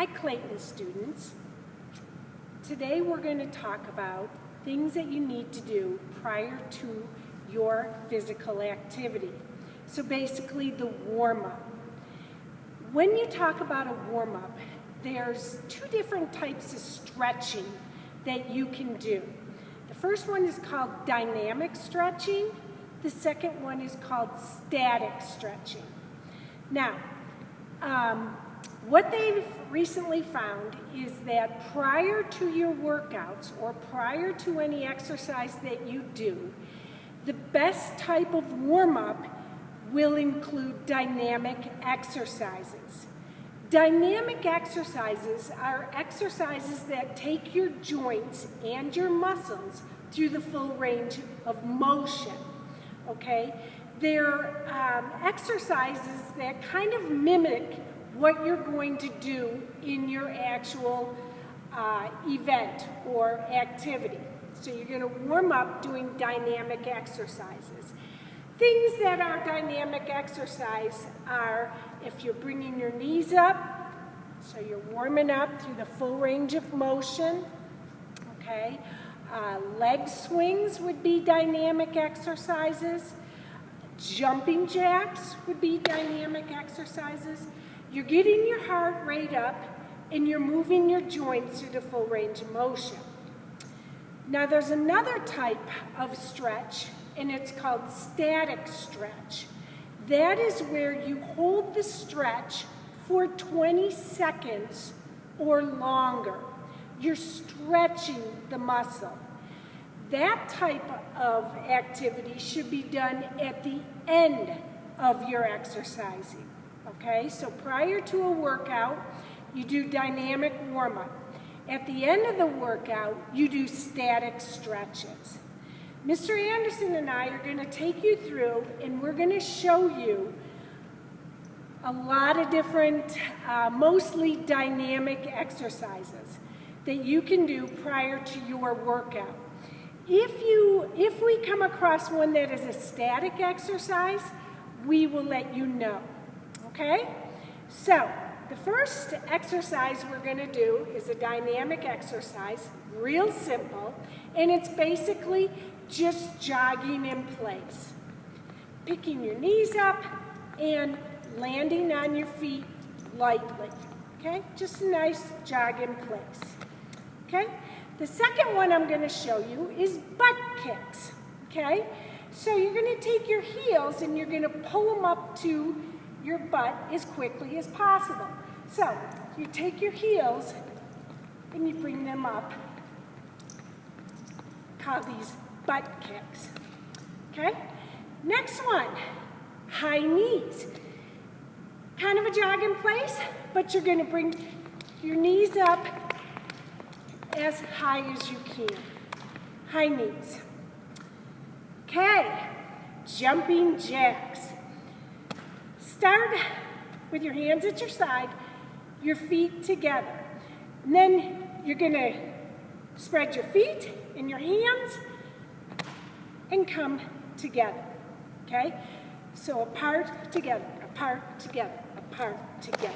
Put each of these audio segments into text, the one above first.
Hi Clayton students. Today we're going to talk about things that you need to do prior to your physical activity. So basically the warm-up. When you talk about a warm-up, there's two different types of stretching that you can do. The first one is called dynamic stretching. The second one is called static stretching. Now, what they've recently found is that prior to your workouts or prior to any exercise that you do, the best type of warm-up will include dynamic exercises. Dynamic exercises are exercises that take your joints and your muscles through the full range of motion, okay? They're exercises that kind of mimic what you're going to do in your actual event or activity. So you're going to warm up doing dynamic exercises. Things that are dynamic exercise are if you're bringing your knees up, so you're warming up through the full range of motion, okay? Leg swings would be dynamic exercises. Jumping jacks would be dynamic exercises. You're getting your heart rate up and you're moving your joints through the full range of motion. Now there's another type of stretch, and it's called static stretch. That is where you hold the stretch for 20 seconds or longer. You're stretching the muscle. That type of activity should be done at the end of your exercising. Okay, so prior to a workout, you do dynamic warm-up. At the end of the workout, you do static stretches. Mr. Anderson and I are going to take you through, and we're going to show you a lot of different, mostly dynamic exercises that you can do prior to your workout. If we come across one that is a static exercise, we will let you know. Okay? So, the first exercise we're going to do is a dynamic exercise, real simple, and it's basically just jogging in place. Picking your knees up and landing on your feet lightly. Okay? Just a nice jog in place. Okay? The second one I'm going to show you is butt kicks. Okay? So you're going to take your heels and you're going to pull them up to your butt as quickly as possible. So you take your heels and you bring them up. Call these butt kicks. Okay? Next one, high knees. Kind of a jog in place, but you're going to bring your knees up as high as you can. High knees. Okay, jumping jacks. Start with your hands at your side, your feet together. And then you're going to spread your feet and your hands and come together. Okay? So apart, together, apart, together, apart, together.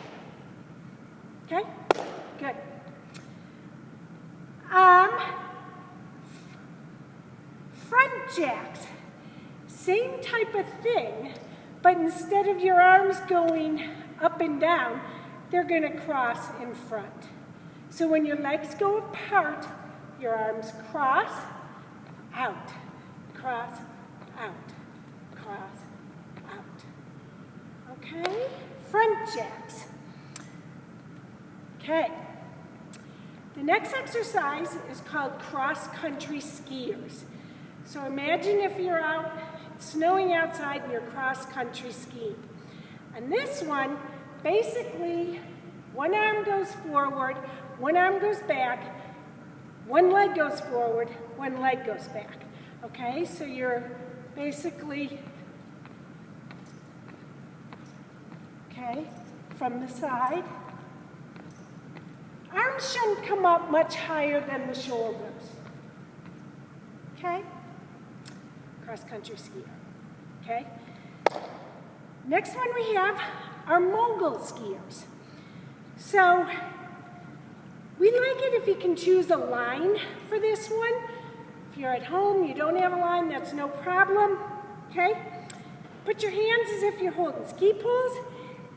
Okay? Good. Front jacks. Same type of thing. But instead of your arms going up and down, they're going to cross in front. So when your legs go apart, your arms cross, out, cross, out, cross, out. Okay? Front jacks. Okay. The next exercise is called cross-country skiers. So imagine if you're out, it's snowing outside and you're cross-country skiing. And this one, basically, one arm goes forward, one arm goes back, one leg goes forward, one leg goes back. Okay, so you're basically, okay, from the side. Arms shouldn't come up much higher than the shoulders. Okay? Cross-country skier. Okay? Next one we have are mogul skiers. So We like it if you can choose a line for this one. If you're at home, you don't have a line, that's no problem, okay? Put your hands as if you're holding ski poles,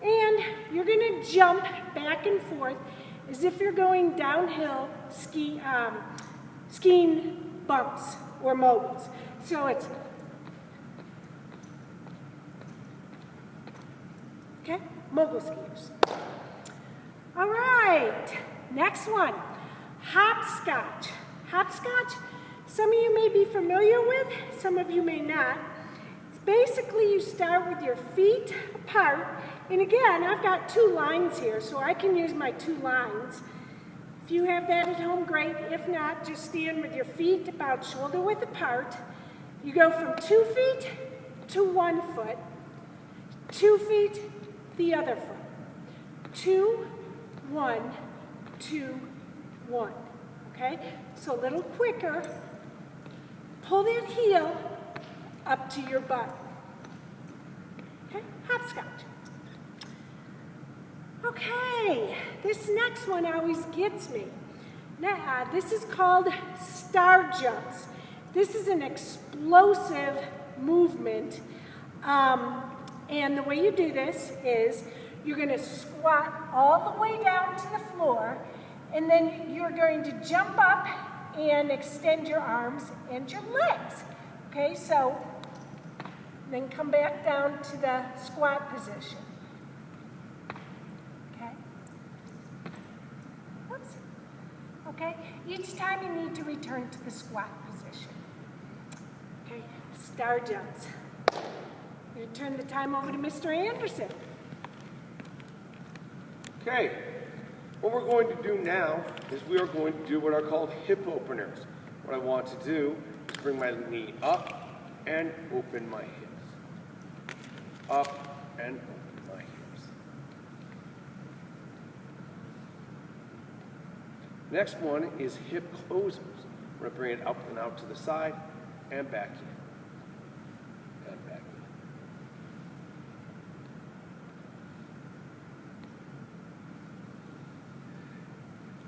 and you're gonna jump back and forth as if you're going downhill skiing bumps or moguls. So it's, okay, mogul skiers. All right, next one, hopscotch. Hopscotch, some of you may be familiar with, some of you may not. It's basically you start with your feet apart, and again, I've got two lines here, so I can use my two lines. If you have that at home, great. If not, just stand with your feet about shoulder width apart. You go from 2 feet to 1 foot, 2 feet, the other foot. 2, 1, 2, 1. Okay? So a little quicker. Pull that heel up to your butt. Okay? Hopscotch. Okay, this next one always gets me. Now, this is called star jumps. This is an explosive movement. And the way you do this is you're going to squat all the way down to the floor, and then you're going to jump up and extend your arms and your legs. Okay, so then come back down to the squat position. Okay. Whoops. Okay, each time you need to return to the squat position. Okay, star jumps. I'm going to turn the time over to Mr. Anderson. Okay, what we're going to do now is we are going to do what are called hip openers. What I want to do is bring my knee up and open my hips. Up and open my hips. Next one is hip closers. I'm going to bring it up and out to the side and back in. And back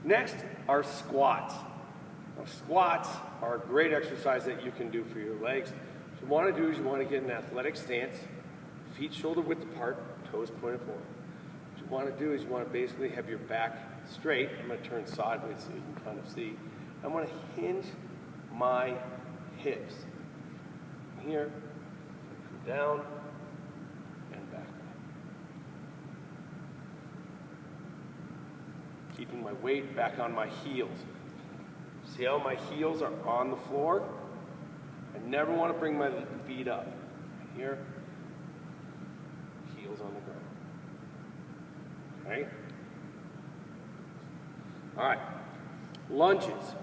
in. Next are squats. Now, squats are a great exercise that you can do for your legs. What you want to do is you want to get an athletic stance, feet shoulder width apart, toes pointed forward. What you want to do is you want to basically have your back straight. I'm going to turn sideways so you can kind of see. I want to hinge my hips. Here, come down, and back up. Keeping my weight back on my heels. See how my heels are on the floor? I never want to bring my feet up. Here, heels on the ground. Okay? All right, lunges.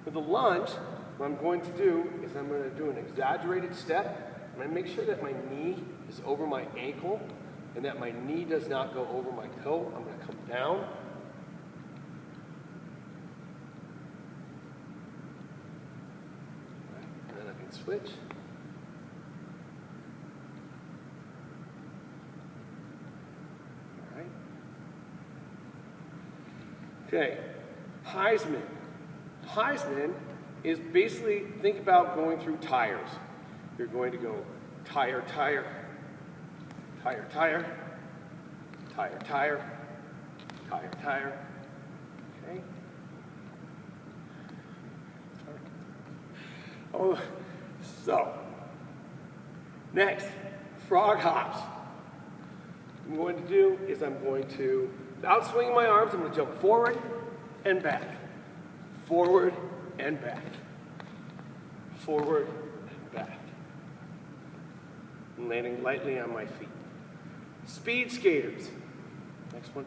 With a lunge, what I'm going to do is I'm going to do an exaggerated step. I'm going to make sure that my knee is over my ankle and that my knee does not go over my toe. I'm going to come down. And then I can switch. All right. Okay, Heisman. Heisman is basically, think about going through tires. You're going to go tire, tire, tire, tire, tire, tire, tire, tire. Okay? Oh, so, next, frog hops. What I'm going to do is I'm going to, without swinging my arms, I'm going to jump forward and back. Forward and back. Forward and back. And landing lightly on my feet. Speed skaters. Next one.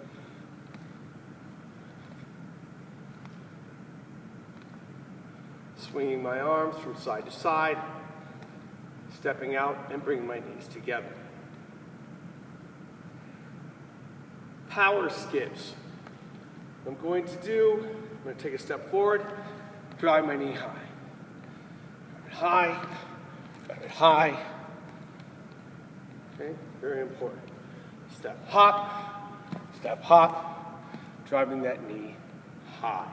Swinging my arms from side to side. Stepping out and bringing my knees together. Power skips. What I'm going to do, I'm going to take a step forward, drive my knee high. Drive it high, drive it high. Okay, very important. Step hop, driving that knee high.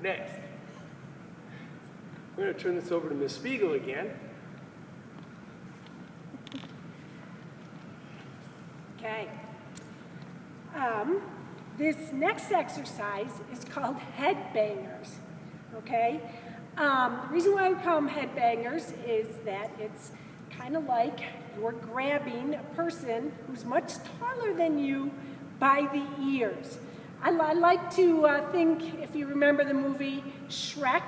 Next, we're going to turn this over to Ms. Spiegel again. Okay. This next exercise is called headbangers. Okay. The reason why we call them headbangers is that it's kind of like you're grabbing a person who's much taller than you by the ears. I like to think, if you remember the movie Shrek,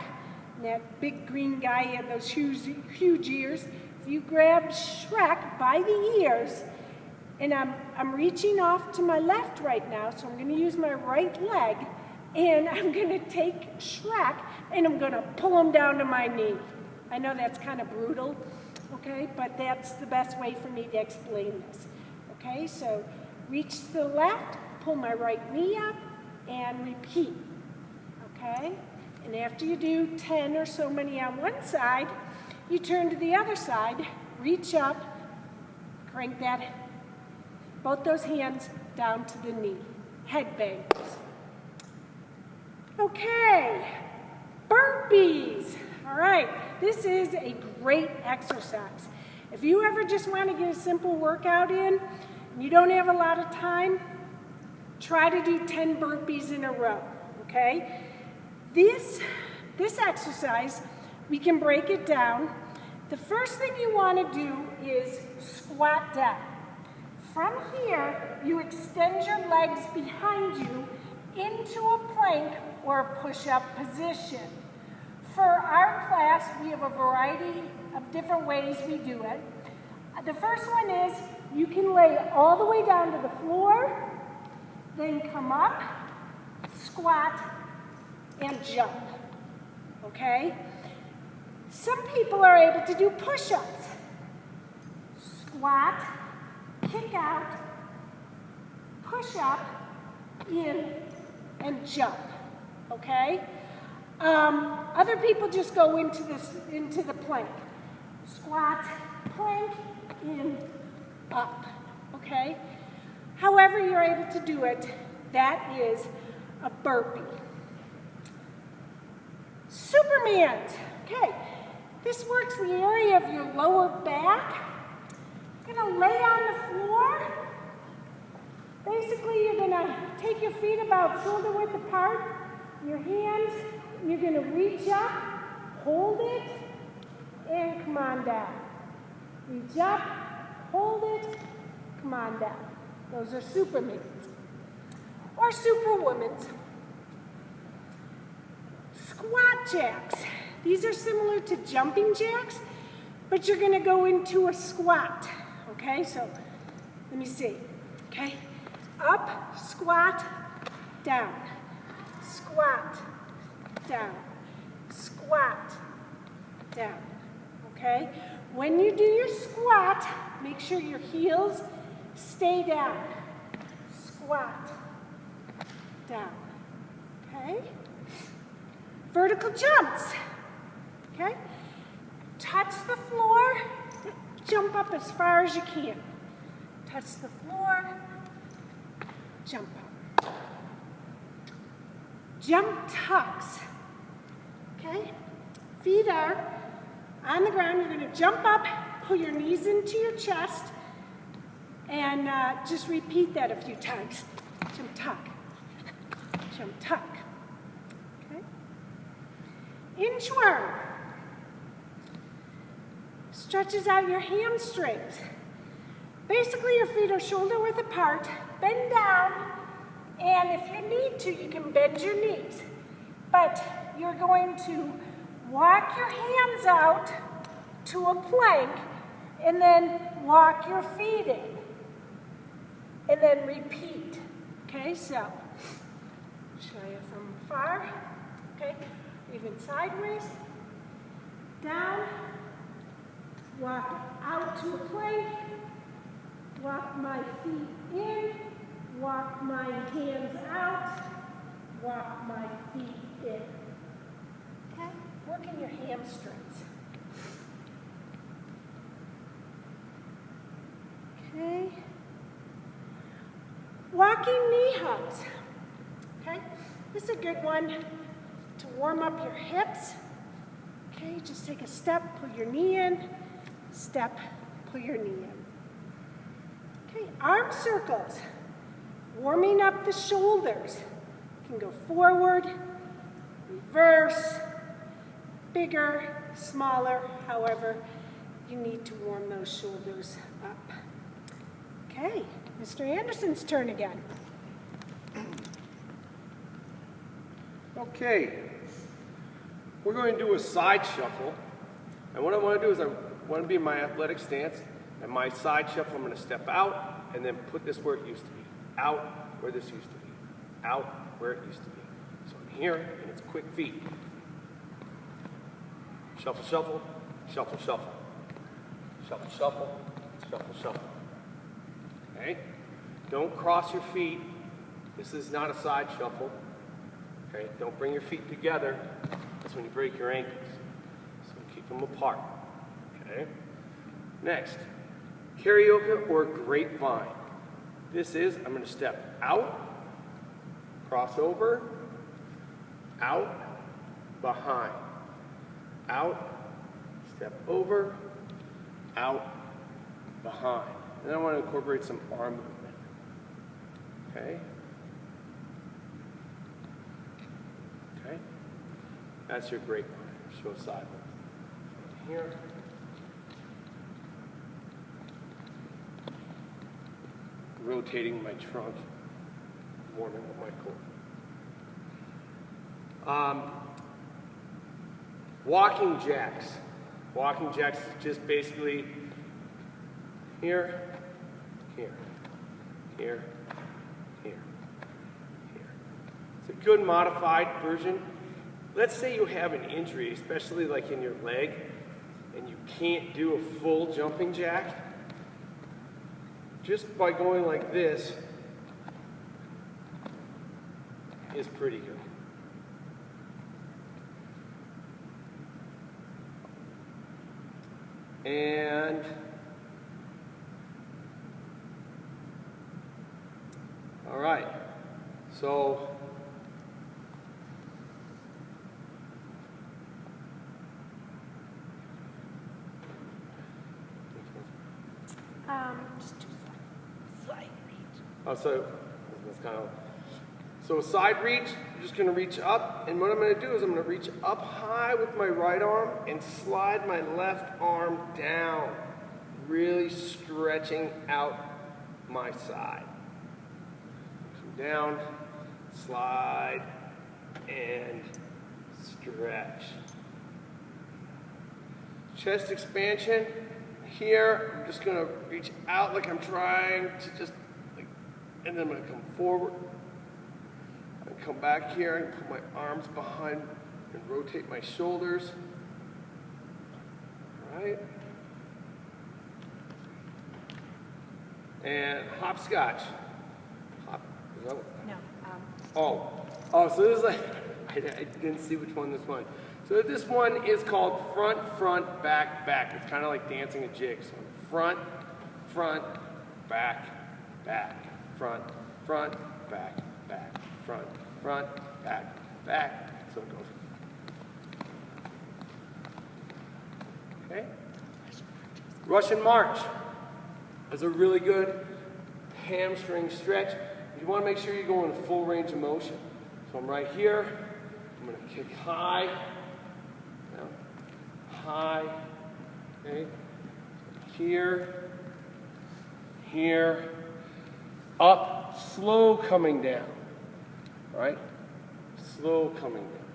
that big green guy had those huge ears. If you grab Shrek by the ears, and I'm reaching off to my left right now, so I'm going to use my right leg, and I'm going to take Shrek, and I'm going to pull him down to my knee. I know that's kind of brutal, okay, but that's the best way for me to explain this. Okay, so reach to the left, pull my right knee up, and repeat. Okay, and after you do 10 or so many on one side, you turn to the other side, reach up, crank that, both those hands down to the knee. Headbangers. Okay, burpees. All right, this is a great exercise. If you ever just want to get a simple workout in, and you don't have a lot of time, try to do 10 burpees in a row, okay? This exercise, we can break it down. The first thing you want to do is squat down. From here, you extend your legs behind you into a plank or a push-up position. For our class, we have a variety of different ways we do it. The first one is you can lay all the way down to the floor, then come up, squat, and jump, okay? Some people are able to do push-ups. Squat, kick out, push up, in, and jump, okay? Other people just go into the plank. Squat, plank, in, up, okay? However you're able to do it, that is a burpee. Supermans, okay? This works the area of your lower back. You're gonna lay on the floor. Basically, you're gonna take your feet about shoulder width apart, your hands, you're gonna reach up, hold it, and come on down. Reach up, hold it, come on down. Those are Supermans. Or Superwomans. Squat jacks. These are similar to jumping jacks, but you're gonna go into a squat. Okay, so let me see. Okay, up, squat, down, squat, down, squat, down. Okay, when you do your squat, make sure your heels stay down. Squat, down. Okay, vertical jumps. Okay, touch the floor. Jump up as far as you can. Touch the floor, jump up. Jump tucks, okay? Feet are on the ground. You're gonna jump up, pull your knees into your chest, and just repeat that a few times. Jump tuck, jump tuck, okay? Inchworm. Stretches out your hamstrings. Basically, your feet are shoulder width apart. Bend down, and if you need to, you can bend your knees. But you're going to walk your hands out to a plank, and then walk your feet in. And then repeat. Okay, so show you from far. Okay, even sideways. Down. Walk out to a plank, walk my feet in, walk my hands out, walk my feet in. Okay? Working your hamstrings. Okay? Walking knee hugs. Okay, this is a good one to warm up your hips. Okay, just take a step, pull your knee in, step, pull your knee in. Okay, arm circles, warming up the shoulders. You can go forward, reverse, bigger, smaller, however you need to warm those shoulders up. Okay, Mr. Anderson's turn again. Okay, we're going to do a side shuffle. And what I want to do is I want to be in my athletic stance. And my side shuffle, I'm going to step out and then put this where it used to be. Out where this used to be. Out where it used to be. So I'm here, and it's quick feet. Shuffle, shuffle, shuffle, shuffle. Shuffle, shuffle, shuffle, shuffle. Okay? Don't cross your feet. This is not a side shuffle. Okay? Don't bring your feet together. That's when you break your ankles. So keep them apart. Okay? Next, karaoke or grapevine. This is, I'm going to step out, cross over, out, behind, out, step over, out, behind. And then I want to incorporate some arm movement. Okay? Okay? That's your grapevine. Show sideways. Here. Rotating my trunk, warming up my core. Walking jacks. Walking jacks is just basically here, here, here, here, here. It's a good modified version. Let's say you have an injury, especially like in your leg, and you can't do a full jumping jack. Just by going like this is pretty good. And all right, so Just do side reach. oh, so that's kind of, so a side reach, I'm just going to reach up, and what I'm going to do is I'm going to reach up high with my right arm and slide my left arm down, really stretching out my side. Come down, slide, and stretch. Chest expansion. Here, I'm just going to reach out like I'm trying to just, like, and then I'm going to come forward. And come back here and put my arms behind and rotate my shoulders. All right. And hopscotch. Hop, is that what? No. Oh, so this is like, I didn't see which one this one. So this one is called front, front, back, back. It's kind of like dancing a jig. So front, front, back, back, front, front, back, back, front, front, back, back. So it goes. Okay? Russian march is a really good hamstring stretch. You want to make sure you go in full range of motion. So I'm right here. I'm going to kick high. Down. High. Okay. Here. Here. Up. Slow coming down. All right? Slow coming down.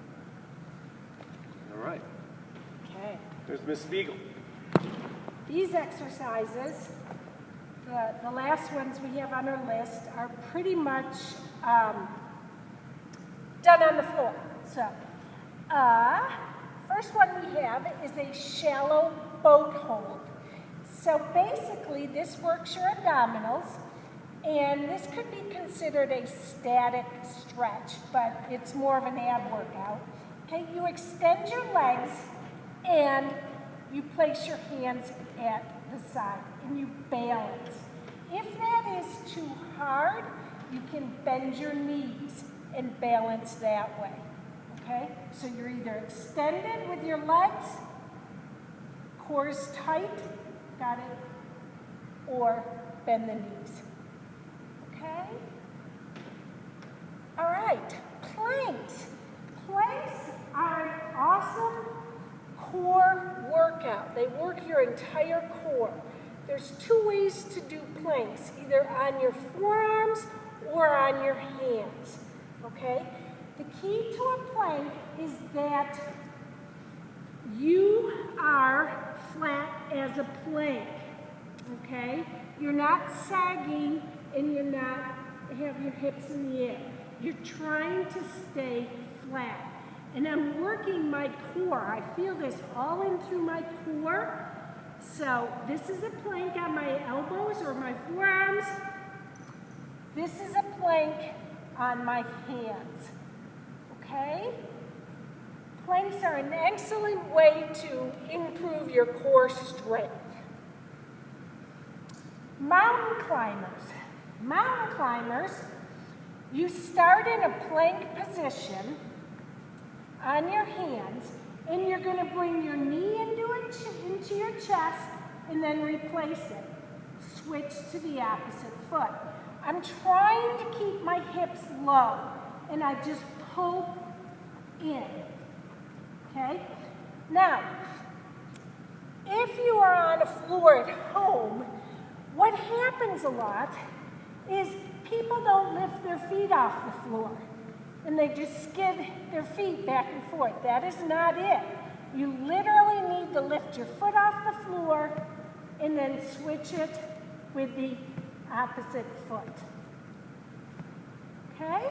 All right. Okay. There's Miss Spiegel. These exercises, the last ones we have on our list, are pretty much done on the floor. So, first one we have is a shallow boat hold. So basically, this works your abdominals, and this could be considered a static stretch, but it's more of an ab workout. Okay, you extend your legs, and you place your hands at the side, and you balance. If that is too hard, you can bend your knees and balance that way, okay? So you're either extended with your legs, core is tight, got it, or bend the knees, okay? All right, planks. Planks are an awesome core workout. They work your entire core. There's two ways to do planks, either on your forearms or on your hands, okay? The key to a plank is that you are flat as a plank, okay? You're not sagging and you're not have your hips in the air. You're trying to stay flat. And I'm working my core. I feel this all in through my core. So this is a plank on my elbows or my forearms. This is a plank on my hands, okay? Planks are an excellent way to improve your core strength. Mountain climbers. Mountain climbers, you start in a plank position on your hands, and you're going to bring your knee into your chest and then replace it. Switch to the opposite foot. I'm trying to keep my hips low, and I just pull in, okay? Now, if you are on a floor at home, what happens a lot is people don't lift their feet off the floor, and they just skid their feet back and forth. That is not it. You literally need to lift your foot off the floor and then switch it with the opposite foot. Okay?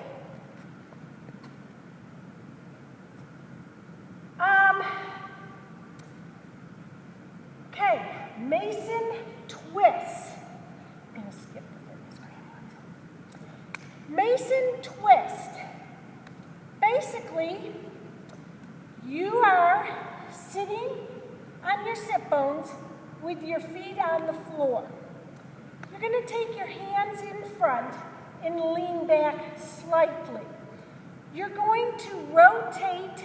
Okay, Mason twists. I'm going to skip the fitness ground. Mason twist. Basically, you are sitting on your sit bones with your feet on the floor. You're going to take your hands in front and lean back slightly. You're going to rotate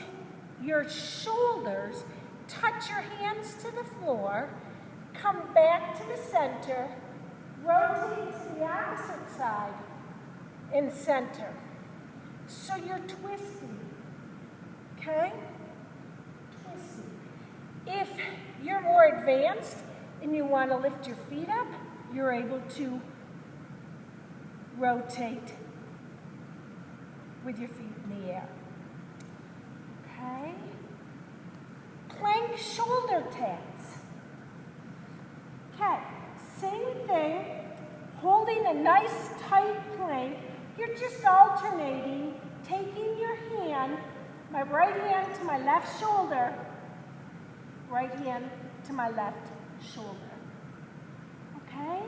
your shoulders, touch your hands to the floor, come back to the center, rotate to the opposite side, and center. So you're twisting, okay? Twisting. If you're more advanced and you want to lift your feet up, you're able to rotate with your feet in the air. Okay? Plank shoulder taps. Okay, same thing. Holding a nice tight plank, you're just alternating, taking your hand, my right hand to my left shoulder, right hand to my left shoulder. Okay?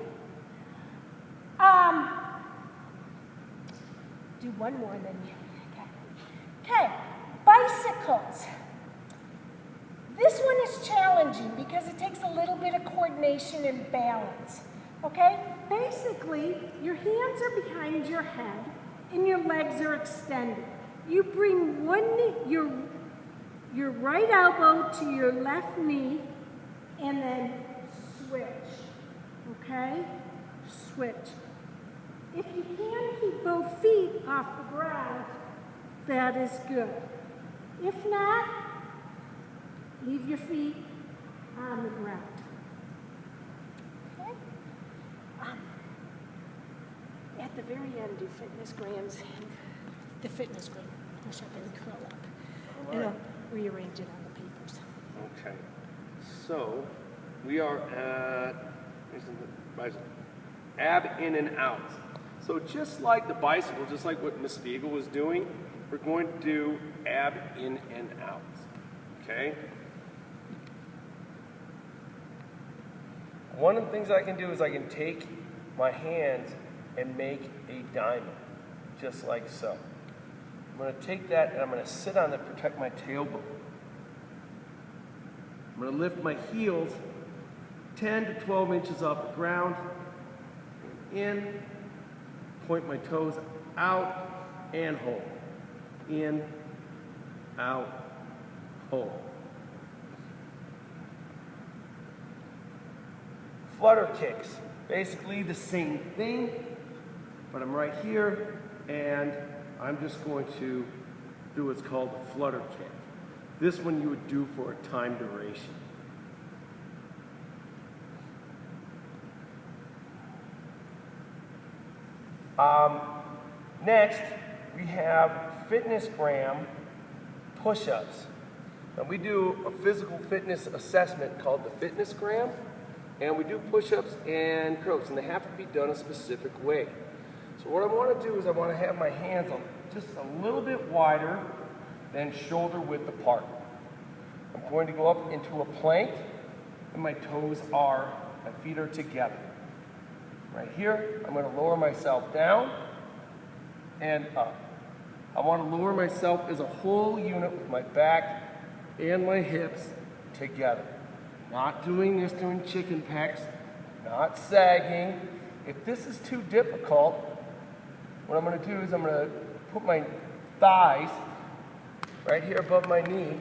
Do one more and then okay. Bicycles. This one is challenging because it takes a little bit of coordination and balance. Okay? Basically, your hands are behind your head and your legs are extended. You bring one knee, your right elbow to your left knee and then switch. Okay? Switch. If you can keep both feet off the ground, that is good. If not, leave your feet on the ground. Okay? At the very end, do fitness grams, the fitness gram, push up and curl up. Right. And I'll rearrange it on the papers. Okay. So, we are at ab in and out. So just like the bicycle, just like what Miss Spiegel was doing, we're going to do ab in and out. Okay? One of the things I can do is I can take my hands and make a diamond, just like so. I'm going to take that and I'm going to sit on it to protect my tailbone. I'm going to lift my heels 10 to 12 inches off the ground, in, point my toes out and hold. In, out, hold. Flutter kicks, basically the same thing, but I'm right here and I'm just going to do what's called a flutter kick. This one you would do for a time duration. Next, we have fitnessgram push-ups. Now we do a physical fitness assessment called the fitnessgram, and we do push-ups and curls, and they have to be done a specific way. So what I want to do is I want to have my hands on just a little bit wider than shoulder width apart. I'm going to go up into a plank, and my feet are together. Right here, I'm going to lower myself down and up. I want to lower myself as a whole unit with my back and my hips together. Not doing this, doing chicken pecs, not sagging. If this is too difficult, what I'm going to do is I'm going to put my thighs right here above my knee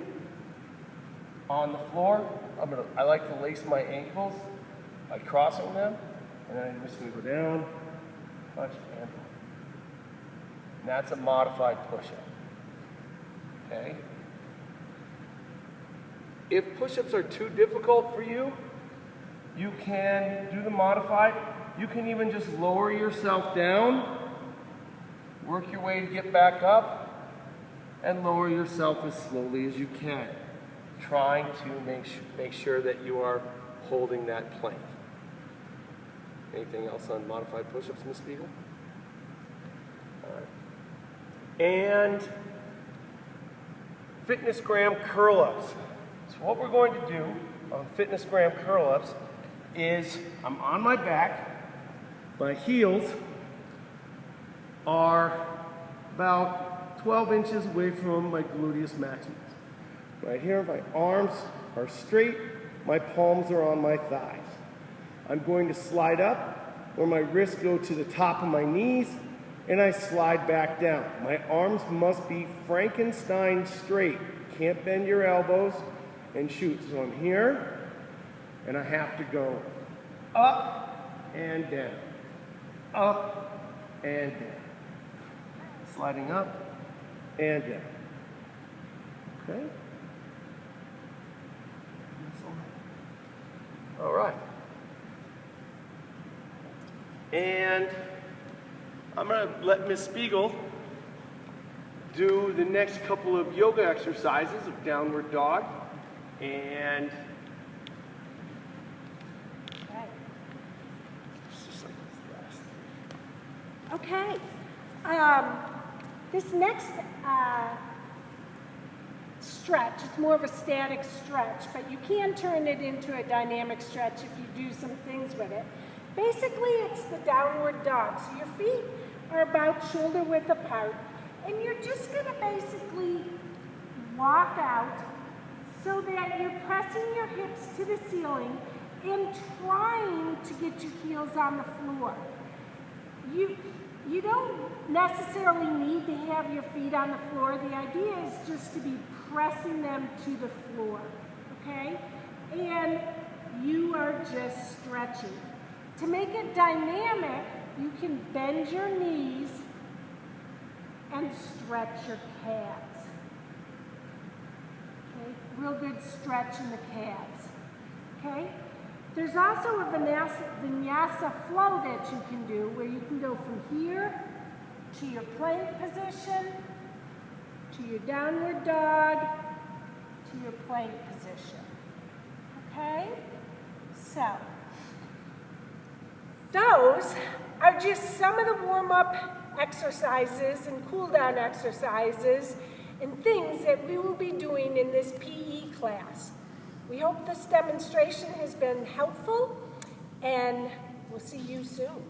on the floor. I like to lace my ankles by crossing them, and then I'm just going to go down, touch, and pull. And that's a modified push-up. Okay? If push-ups are too difficult for you, you can do the modified. You can even just lower yourself down, work your way to get back up, and lower yourself as slowly as you can, trying to make sure that you are holding that plank. Anything else on modified push-ups, Ms. Spiegel? All right. And fitnessgram curl-ups. So what we're going to do on fitnessgram curl-ups is I'm on my back, my heels are about 12 inches away from my gluteus maximus. Right here, my arms are straight, my palms are on my thighs. I'm going to slide up where my wrists go to the top of my knees, and I slide back down. My arms must be Frankenstein straight. Can't bend your elbows and shoot. So I'm here, and I have to go up and down, up and down. Sliding up and down. Okay? All right. And I'm going to let Ms. Spiegel do the next couple of yoga exercises of downward dog. And okay. This next stretch, it's more of a static stretch, but you can turn it into a dynamic stretch if you do some things with it. Basically, it's the downward dog. So your feet are about shoulder width apart, and you're just going to basically walk out so that you're pressing your hips to the ceiling and trying to get your heels on the floor. You don't necessarily need to have your feet on the floor. The idea is just to be pressing them to the floor, okay? And you are just stretching. To make it dynamic, you can bend your knees and stretch your calves. Okay, real good stretch in the calves. Okay? There's also a vinyasa flow that you can do where you can go from here to your plank position, to your downward dog, to your plank position. Okay? So, those are just some of the warm-up exercises and cool-down exercises and things that we will be doing in this PE class. We hope this demonstration has been helpful, and we'll see you soon.